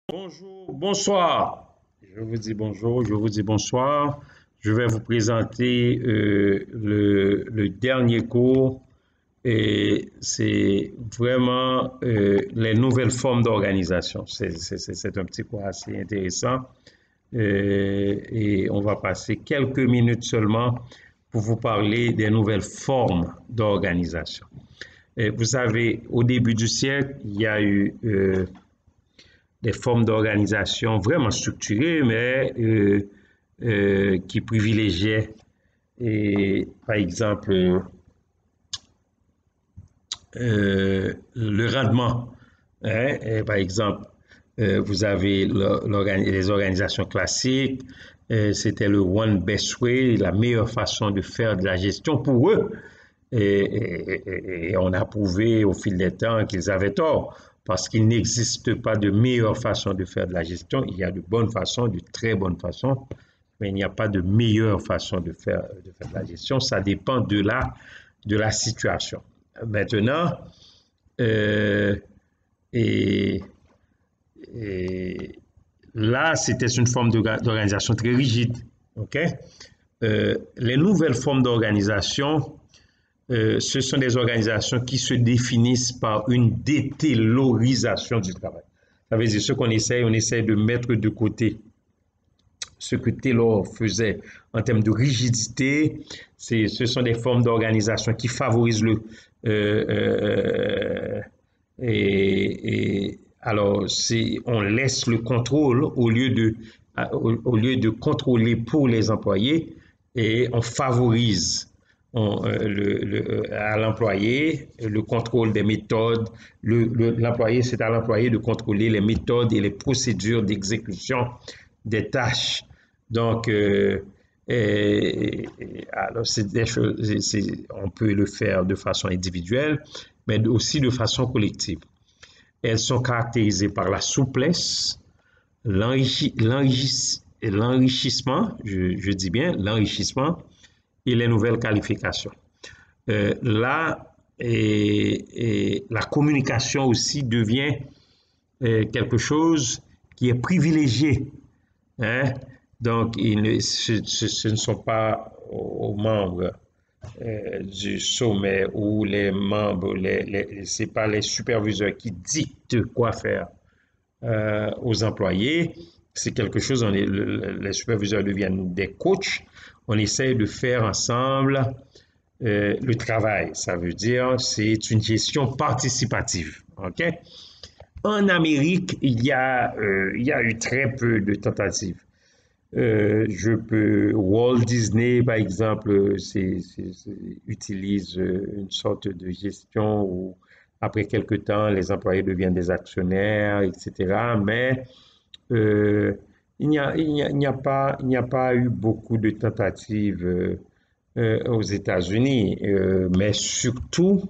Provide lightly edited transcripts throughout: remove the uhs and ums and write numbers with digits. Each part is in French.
Bonjour, bonsoir. Je vous dis bonjour, je vous dis bonsoir. Je vais vous présenter le dernier cours et c'est vraiment les nouvelles formes d'organisation. C'est un petit cours assez intéressant et on va passer quelques minutes seulement pour vous parler des nouvelles formes d'organisation. Vous savez, au début du siècle, il y a eu des formes d'organisation vraiment structurées, mais qui privilégiaient, par exemple, le rendement. Hein? Par exemple, vous avez les organisations classiques, c'était le one best way, la meilleure façon de faire de la gestion pour eux. Et on a prouvé au fil des temps qu'ils avaient tort, parce qu'il n'existe pas de meilleure façon de faire de la gestion. Il y a de bonnes façons, de très bonnes façons, mais il n'y a pas de meilleure façon de faire de la gestion. Ça dépend de la situation. Maintenant, et, et là, c'était une forme d'organisation très rigide. OK? Les nouvelles formes d'organisation, ce sont des organisations qui se définissent par une détaylorisation du travail. Ça veut dire ce qu'on essaye, on essaye de mettre de côté ce que Taylor faisait en termes de rigidité. Ce sont des formes d'organisation qui favorisent alors, on laisse le contrôle au lieu de contrôler pour les employés et on favorise à l'employé le contrôle des méthodes. L'employé, c'est à l'employé de contrôler les méthodes et les procédures d'exécution des tâches. Donc, alors c'est des choses, on peut le faire de façon individuelle, mais aussi de façon collective. Elles sont caractérisées par la souplesse, l'enrichissement, je dis bien l'enrichissement, et les nouvelles qualifications. Là, la communication aussi devient quelque chose qui est privilégié. Hein? Donc, ce ne sont pas aux membres du sommet ou les membres, ce n'est pas les superviseurs qui dictent quoi faire aux employés. C'est quelque chose, les superviseurs deviennent des coachs. On essaie de faire ensemble le travail. Ça veut dire c'est une gestion participative. OK? En Amérique, il y a eu très peu de tentatives. Walt Disney, par exemple, utilise une sorte de gestion où, après quelque temps, les employés deviennent des actionnaires, etc. Mais il n'y a pas eu beaucoup de tentatives aux États-Unis, mais surtout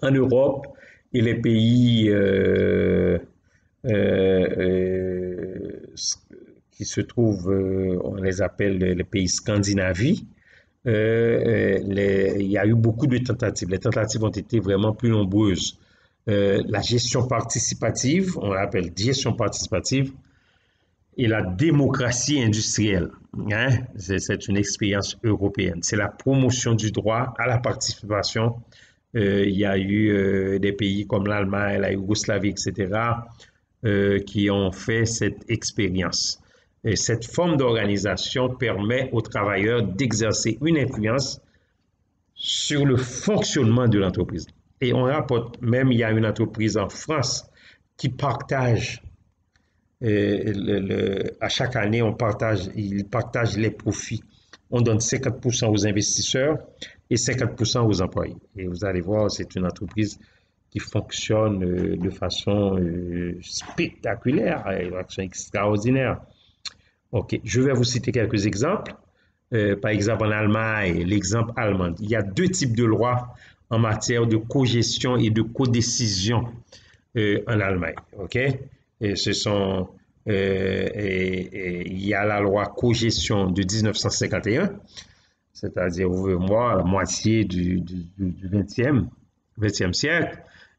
en Europe et les pays qui se trouvent, on les appelle les pays Scandinavie. Il y a eu beaucoup de tentatives. Les tentatives ont été vraiment plus nombreuses. La gestion participative, on l'appelle gestion participative, et la démocratie industrielle. Hein? C'est une expérience européenne. C'est la promotion du droit à la participation. Il y a eu des pays comme l'Allemagne, la Yougoslavie, etc., qui ont fait cette expérience. Et cette forme d'organisation permet aux travailleurs d'exercer une influence sur le fonctionnement de l'entreprise. Et on rapporte même, il y a une entreprise en France qui partage à chaque année, ils partagent les profits. On donne 50% aux investisseurs et 50% aux employés. Et vous allez voir, c'est une entreprise qui fonctionne de façon spectaculaire, de façon extraordinaire. Ok, je vais vous citer quelques exemples. Par exemple, en Allemagne, l'exemple allemand, il y a deux types de lois en matière de cogestion et de codécision en Allemagne. Ok, et ce sont il y a la loi cogestion de 1951, c'est-à-dire, vous et moi, la moitié du 20e siècle.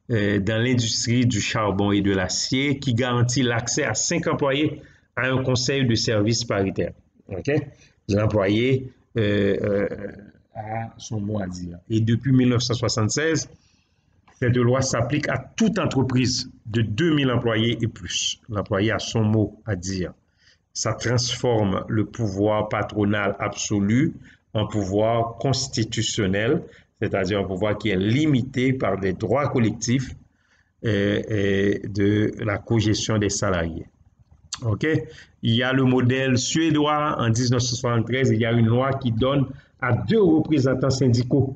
dans l'industrie du charbon et de l'acier qui garantit l'accès à 5 employés à un conseil de service paritaire. Okay? L'employé a son mot à dire. Et depuis 1976, cette loi s'applique à toute entreprise de 2000 employés et plus. L'employé a son mot à dire. Ça transforme le pouvoir patronal absolu en pouvoir constitutionnel, c'est-à-dire un pouvoir qui est limité par des droits collectifs et de la cogestion des salariés. OK? Il y a le modèle suédois en 1973, il y a une loi qui donne à 2 représentants syndicaux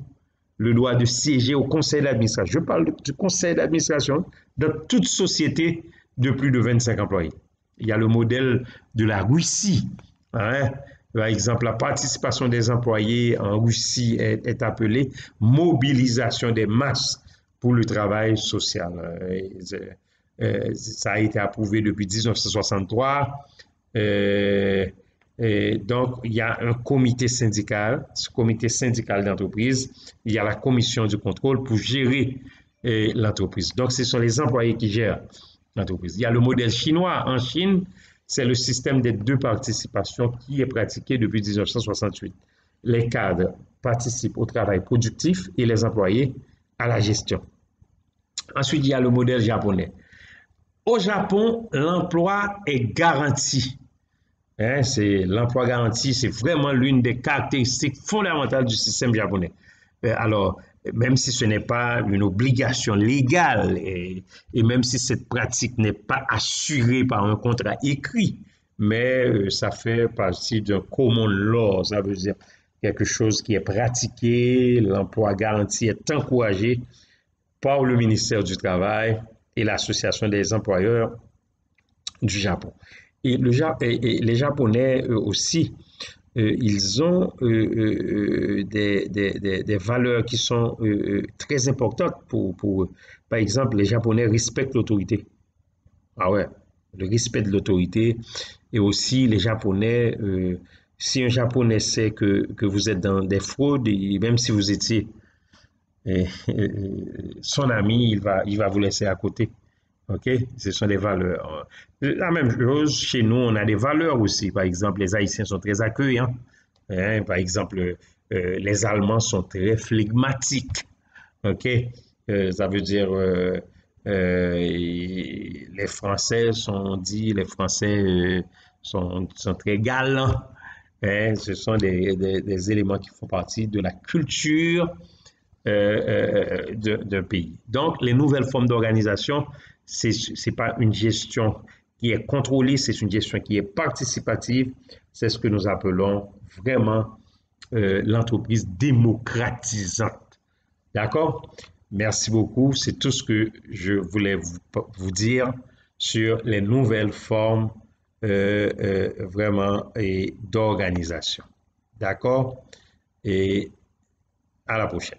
le droit de siéger au conseil d'administration. Je parle du conseil d'administration de toute société de plus de 25 employés. Il y a le modèle de la Russie. Hein? Par exemple, la participation des employés en Russie est appelée mobilisation des masses pour le travail social. Ça a été approuvé depuis 1963. Donc, il y a un comité syndical, ce comité syndical d'entreprise, il y a la commission du contrôle pour gérer l'entreprise. Donc, ce sont les employés qui gèrent l'entreprise. Il y a le modèle chinois. En Chine, c'est le système des 2 participations qui est pratiqué depuis 1968. Les cadres participent au travail productif et les employés à la gestion. Ensuite, il y a le modèle japonais. Au Japon, l'emploi est garanti. Hein, l'emploi garanti, c'est vraiment l'une des caractéristiques fondamentales du système japonais. Alors, même si ce n'est pas une obligation légale et même si cette pratique n'est pas assurée par un contrat écrit, mais ça fait partie d'un common law, ça veut dire quelque chose qui est pratiqué, l'emploi garanti est encouragé par le ministère du Travail et l'Association des employeurs du Japon. Et les Japonais aussi, ils ont des valeurs qui sont très importantes pour eux. Par exemple, les Japonais respectent l'autorité. Ah ouais, le respect de l'autorité. Et aussi, les Japonais, si un Japonais sait que vous êtes dans des fraudes, et même si vous étiez son ami, il va vous laisser à côté. OK? Ce sont des valeurs. La même chose, chez nous, on a des valeurs aussi. Par exemple, les Haïtiens sont très accueillants. Hein? Par exemple, les Allemands sont très flegmatiques. OK? Ça veut dire les Français les Français sont très galants. Hein? Ce sont des éléments qui font partie de la culture d'un pays. Donc, les nouvelles formes d'organisation, ce n'est pas une gestion qui est contrôlée, c'est une gestion qui est participative. C'est ce que nous appelons vraiment l'entreprise démocratisante. D'accord? Merci beaucoup. C'est tout ce que je voulais vous dire sur les nouvelles formes vraiment d'organisation. D'accord? Et à la prochaine.